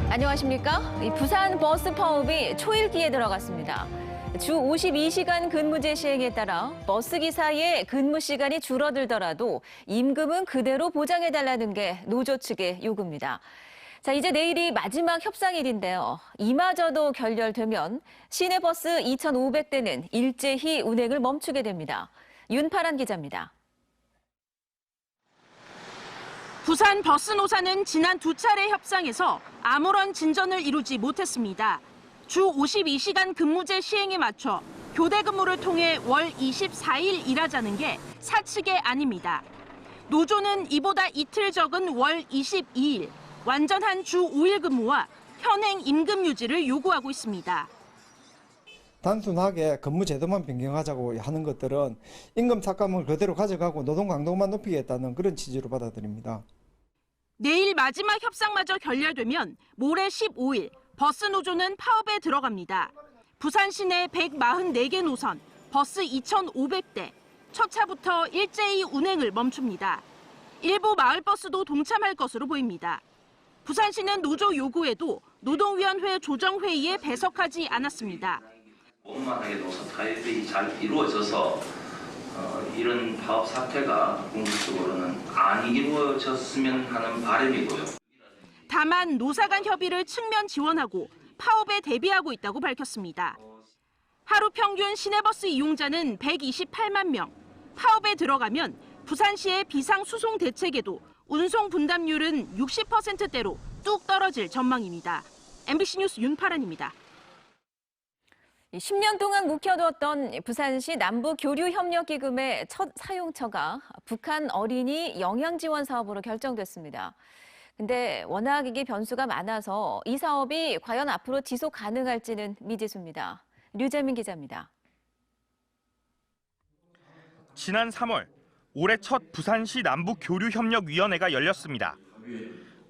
안녕하십니까? 부산 버스 파업이 초읽기에 들어갔습니다. 주 52시간 근무제 시행에 따라 버스 기사의 근무 시간이 줄어들더라도 임금은 그대로 보장해달라는 게 노조 측의 요구입니다. 자, 이제 내일이 마지막 협상일인데요. 이마저도 결렬되면 시내버스 2,500대는 일제히 운행을 멈추게 됩니다. 윤파란 기자입니다. 부산 버스 노사는 지난 두 차례 협상에서 아무런 진전을 이루지 못했습니다. 주 52시간 근무제 시행에 맞춰 교대 근무를 통해 월 24일 일하자는 게 사측의 안입니다. 노조는 이보다 이틀 적은 월 22일, 완전한 주 5일 근무와 현행 임금 유지를 요구하고 있습니다. 단순하게 근무 제도만 변경하자고 하는 것들은 임금 삭감을 그대로 가져가고 노동 강도만 높이겠다는 그런 취지로 받아들입니다. 내일 마지막 협상마저 결렬되면 모레 15일 버스 노조는 파업에 들어갑니다. 부산 시내 144개 노선, 버스 2,500대, 첫 차부터 일제히 운행을 멈춥니다. 일부 마을버스도 동참할 것으로 보입니다. 부산시는 노조 요구에도 노동위원회 조정회의에 배석하지 않았습니다. 원만하게도 타협이 잘 이루어져서 이런 파업 사태가 궁극적으로는 안 이루어졌으면 하는 바람이고요. 다만 노사 간 협의를 측면 지원하고 파업에 대비하고 있다고 밝혔습니다. 하루 평균 시내버스 이용자는 128만 명. 파업에 들어가면 부산시의 비상수송 대책에도 운송 분담률은 60%대로 뚝 떨어질 전망입니다. MBC 뉴스 윤파란입니다. 10년 동안 묵혀뒀던 부산시 남북교류협력기금의 첫 사용처가 북한 어린이 영양지원 사업으로 결정됐습니다. 근데 워낙 이게 변수가 많아서 이 사업이 과연 앞으로 지속 가능할지는 미지수입니다. 류재민 기자입니다. 지난 3월 올해 첫 부산시 남북교류협력위원회가 열렸습니다.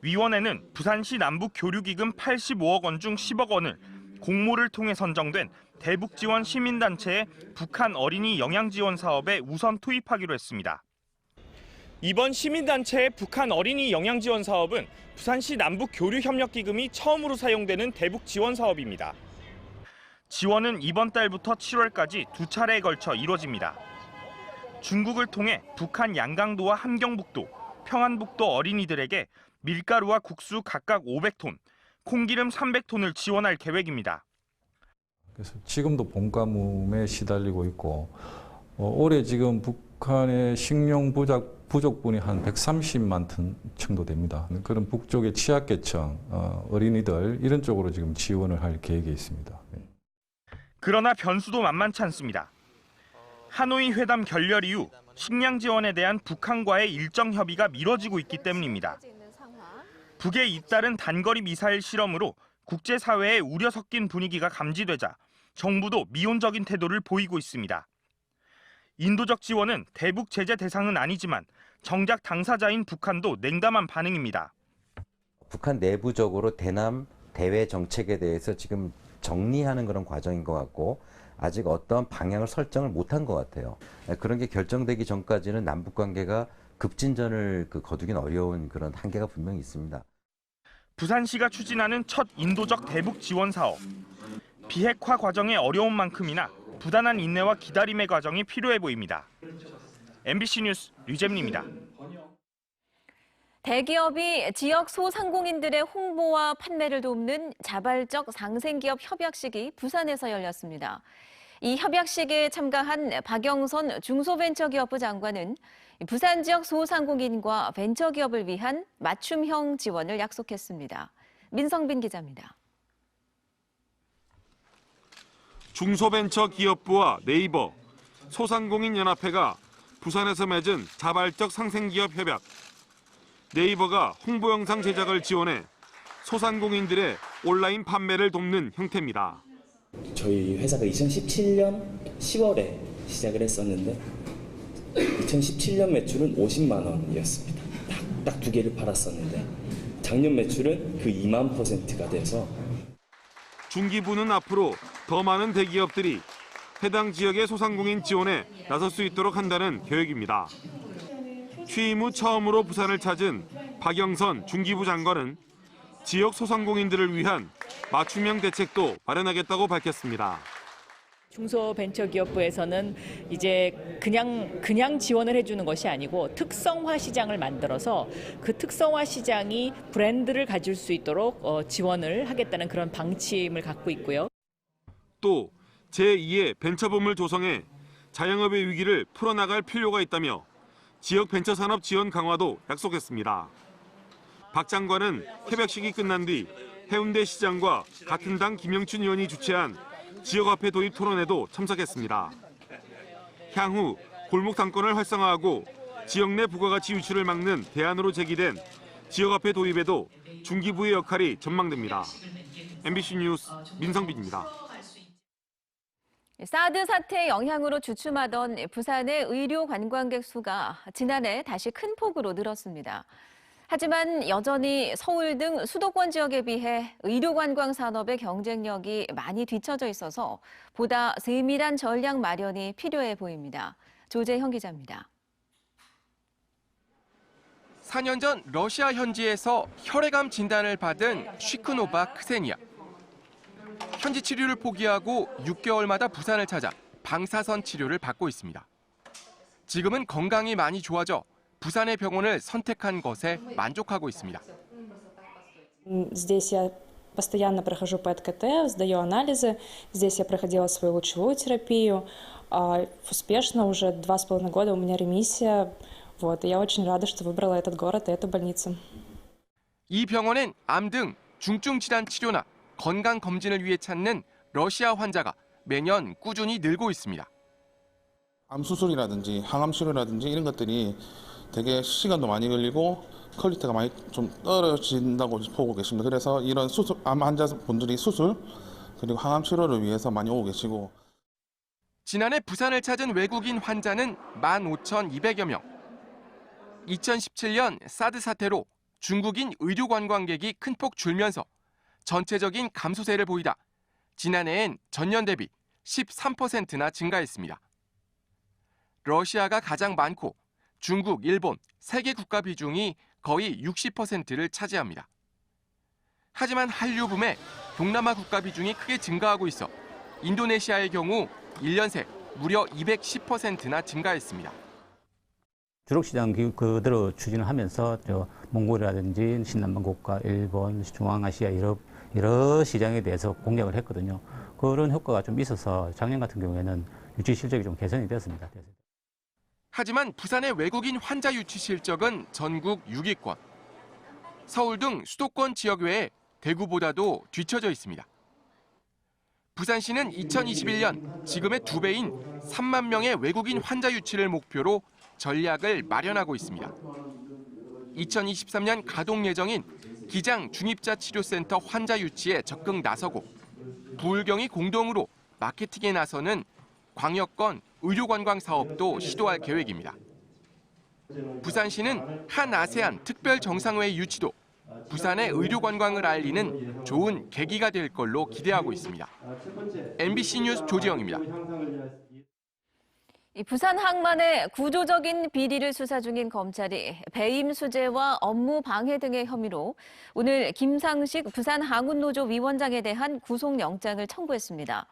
위원회는 부산시 남북교류기금 85억 원 중 10억 원을 공모를 통해 선정된 대북지원 시민단체의 북한 어린이 영양지원 사업에 우선 투입하기로 했습니다. 이번 시민단체의 북한 어린이 영양지원 사업은 부산시 남북교류협력기금이 처음으로 사용되는 대북지원 사업입니다. 지원은 이번 달부터 7월까지 두 차례에 걸쳐 이루어집니다. 중국을 통해 북한 양강도와 함경북도, 평안북도 어린이들에게 밀가루와 국수 각각 500톤, 콩기름 300톤을 지원할 계획입니다. 그래서 지금도 봄가뭄에 시달리고 있고 올해 지금 북한의 식량 부족분이 한 130만 톤 정도 됩니다. 그런 북쪽의 취약계층, 어린이들 이런 쪽으로 지금 지원을 할 계획이 있습니다. 그러나 변수도 만만치 않습니다. 하노이 회담 결렬 이후 식량 지원에 대한 북한과의 일정 협의가 미뤄지고 있기 때문입니다. 북의 잇따른 단거리 미사일 실험으로 국제사회의 우려 섞인 분위기가 감지되자 정부도 미온적인 태도를 보이고 있습니다. 인도적 지원은 대북 제재 대상은 아니지만 정작 당사자인 북한도 냉담한 반응입니다. 북한 내부적으로 대남 대외 정책에 대해서 지금 정리하는 그런 과정인 것 같고 아직 어떤 방향을 설정을 못한 것 같아요. 그런 게 결정되기 전까지는 남북 관계가 급진전을 거두긴 어려운 그런 한계가 분명히 있습니다. 부산시가 추진하는 첫 인도적 대북 지원 사업. 비핵화 과정의 어려운 만큼이나 부단한 인내와 기다림의 과정이 필요해 보입니다. MBC 뉴스 류재민입니다. 대기업이 지역 소상공인들의 홍보와 판매를 돕는 자발적 상생기업 협약식이 부산에서 열렸습니다. 이 협약식에 참가한 박영선 중소벤처기업부 장관은 부산 지역 소상공인과 벤처기업을 위한 맞춤형 지원을 약속했습니다. 민성빈 기자입니다. 중소벤처기업부와 네이버, 소상공인연합회가 부산에서 맺은 자발적 상생기업 협약. 네이버가 홍보 영상 제작을 지원해 소상공인들의 온라인 판매를 돕는 형태입니다. 저희 회사가 2017년 10월에 시작을 했었는데 2017년 매출은 50만 원이었습니다. 딱 두 개를 팔았었는데 작년 매출은 그 2만%가 돼서 중기부는 앞으로 더 많은 대기업들이 해당 지역의 소상공인 지원에 나설 수 있도록 한다는 계획입니다. 취임 후 처음으로 부산을 찾은 박영선 중기부 장관은 지역 소상공인들을 위한 맞춤형 대책도 마련하겠다고 밝혔습니다. 중소벤처기업부에서는 이제 그냥 지원을 해주는 것이 아니고 특성화 시장을 만들어서 그 특성화 시장이 브랜드를 가질 수 있도록 지원을 하겠다는 그런 방침을 갖고 있고요. 또 제2의 벤처붐을 조성해 자영업의 위기를 풀어나갈 필요가 있다며 지역 벤처산업 지원 강화도 약속했습니다. 박 장관은 개벽식이 끝난 뒤 해운대 시장과 같은 당 김영춘 의원이 주최한 지역화폐 도입 토론에도 참석했습니다. 향후 골목 상권을 활성화하고 지역 내 부가가치 유출을 막는 대안으로 제기된 지역화폐 도입에도 중기부의 역할이 전망됩니다. MBC 뉴스 민성빈입니다. 사드 사태 영향으로 주춤하던 부산의 의료 관광객 수가 지난해 다시 큰 폭으로 늘었습니다. 하지만 여전히 서울 등 수도권 지역에 비해 의료 관광 산업의 경쟁력이 많이 뒤처져 있어서 보다 세밀한 전략 마련이 필요해 보입니다. 조재형 기자입니다. 4년 전 러시아 현지에서 혈액암 진단을 받은 쉬크노바 크세니아. 현지 치료를 포기하고 6개월마다 부산을 찾아 방사선 치료를 받고 있습니다. 지금은 건강이 많이 좋아져 부산의 병원을 선택한 것에 만족하고 있습니다. Здесь я постоянно прохожу ПЭТ-КТ, сдаю анализы. Здесь я проходила свою лучевую терапию. Успешно уже 2,5 года у меня ремиссия. И я очень рада, что выбрала этот город и эту больницу. 이 병원엔 암 등 중증 질환 치료나 건강 검진을 위해 찾는 러시아 환자가 매년 꾸준히 늘고 있습니다. 암 수술이라든지 항암 치료라든지 이런 것들이 되게 시간도 많이 걸리고 퀄리티가 많이 좀 떨어진다고 보고 계십니다. 그래서 이런 암 환자분들이 수술 그리고 항암 치료를 위해서 많이 오고 계시고. 지난해 부산을 찾은 외국인 환자는 15,200여 명. 2017년 사드 사태로 중국인 의료 관광객이 큰 폭 줄면서 전체적인 감소세를 보이다 지난해엔 전년 대비 13%나 증가했습니다. 러시아가 가장 많고 중국, 일본, 3개 국가 비중이 거의 60%를 차지합니다. 하지만 한류 붐에 동남아 국가 비중이 크게 증가하고 있어 인도네시아의 경우 1년 새 무려 210%나 증가했습니다. 주력시장 그대로 추진을 하면서 몽골이라든지 신남방 국가, 일본, 중앙아시아 여러 시장에 대해서 공략을 했거든요. 그런 효과가 좀 있어서 작년 같은 경우에는 유치 실적이 좀 개선이 되었습니다. 하지만 부산의 외국인 환자 유치 실적은 전국 6위권. 서울 등 수도권 지역 외에 대구보다도 뒤처져 있습니다. 부산시는 2021년 지금의 2배인 3만 명의 외국인 환자 유치를 목표로 전략을 마련하고 있습니다. 2023년 가동 예정인 기장 중입자 치료센터 환자 유치에 적극 나서고 부울경이 공동으로 마케팅에 나서는 광역권 의료관광 사업도 시도할 계획입니다. 부산시는 한 아세안 특별 정상회의 유치도 부산의 의료관광을 알리는 좋은 계기가 될 걸로 기대하고 있습니다. MBC 뉴스 조지영입니다. 부산 항만의 구조적인 비리를 수사 중인 검찰이 배임 수재와 업무 방해 등의 혐의로 오늘 김상식 부산항운노조 위원장에 대한 구속영장을 청구했습니다.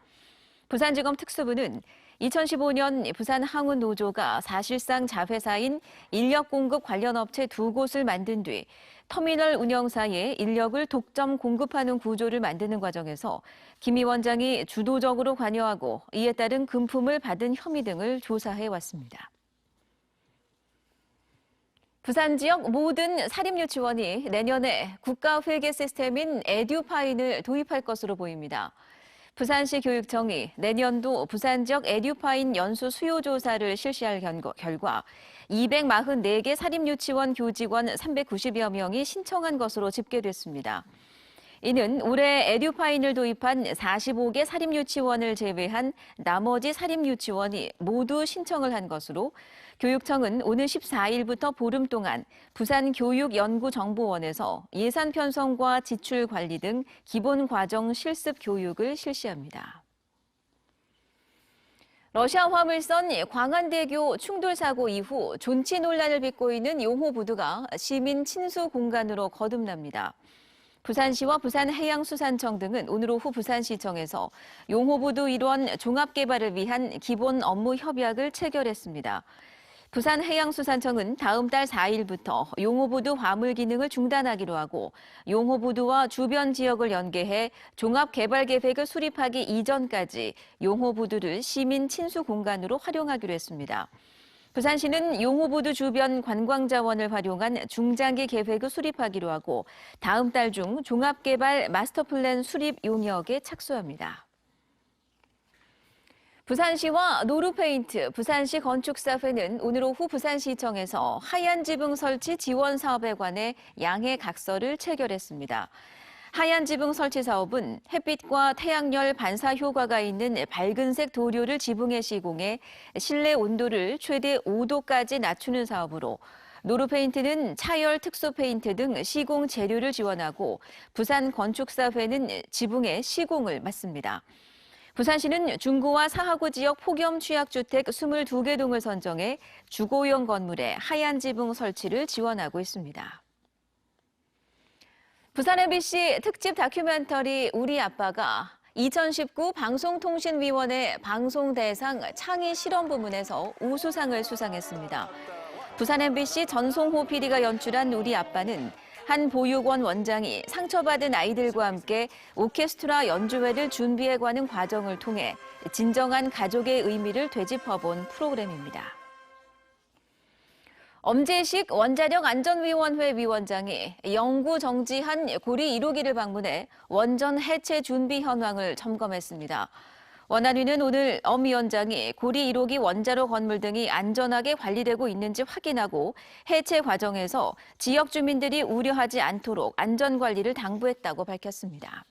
부산지검 특수부는 2015년 부산항운노조가 사실상 자회사인 인력공급 관련 업체 2곳을 만든 뒤 터미널 운영사에 인력을 독점 공급하는 구조를 만드는 과정에서 김 위원장이 주도적으로 관여하고 이에 따른 금품을 받은 혐의 등을 조사해왔습니다. 부산 지역 모든 사립유치원이 내년에 국가회계 시스템인 에듀파인을 도입할 것으로 보입니다. 부산시 교육청이 내년도 부산 지역 에듀파인 연수 수요 조사를 실시할 결과 244개 사립유치원 교직원 390여 명이 신청한 것으로 집계됐습니다. 이는 올해 에듀파인을 도입한 45개 사립유치원을 제외한 나머지 사립유치원이 모두 신청을 한 것으로 교육청은 오는 14일부터 보름 동안 부산교육연구정보원에서 예산 편성과 지출 관리 등 기본 과정 실습 교육을 실시합니다. 러시아 화물선 광안대교 충돌 사고 이후 존치 논란을 빚고 있는 용호부두가 시민 친수 공간으로 거듭납니다. 부산시와 부산해양수산청 등은 오늘 오후 부산시청에서 용호부두 일원 종합개발을 위한 기본 업무 협약을 체결했습니다. 부산해양수산청은 다음 달 4일부터 용호부두 화물 기능을 중단하기로 하고 용호부두와 주변 지역을 연계해 종합개발계획을 수립하기 이전까지 용호부두를 시민 친수 공간으로 활용하기로 했습니다. 부산시는 용호부두 주변 관광자원을 활용한 중장기 계획을 수립하기로 하고 다음 달 중 종합개발 마스터플랜 수립 용역에 착수합니다. 부산시와 노루페인트, 부산시 건축사회는 오늘 오후 부산시청에서 하얀 지붕 설치 지원 사업에 관해 양해 각서를 체결했습니다. 하얀 지붕 설치 사업은 햇빛과 태양열 반사 효과가 있는 밝은색 도료를 지붕에 시공해 실내 온도를 최대 5도까지 낮추는 사업으로 노루페인트는 차열 특수 페인트 등 시공 재료를 지원하고 부산 건축사회는 지붕의 시공을 맡습니다. 부산시는 중구와 사하구 지역 폭염 취약주택 22개 동을 선정해 주거용 건물에 하얀 지붕 설치를 지원하고 있습니다. 부산 MBC 특집 다큐멘터리 우리 아빠가 2019 방송통신위원회 방송대상 창의 실험 부문에서 우수상을 수상했습니다. 부산 MBC 전송호 PD가 연출한 우리 아빠는 한 보육원 원장이 상처받은 아이들과 함께 오케스트라 연주회를 준비해가는 과정을 통해 진정한 가족의 의미를 되짚어본 프로그램입니다. 엄재식 원자력안전위원회 위원장이 영구 정지한 고리 1호기를 방문해 원전 해체 준비 현황을 점검했습니다. 원안위는 오늘 엄 위원장이 고리 1호기 원자로 건물 등이 안전하게 관리되고 있는지 확인하고 해체 과정에서 지역 주민들이 우려하지 않도록 안전관리를 당부했다고 밝혔습니다.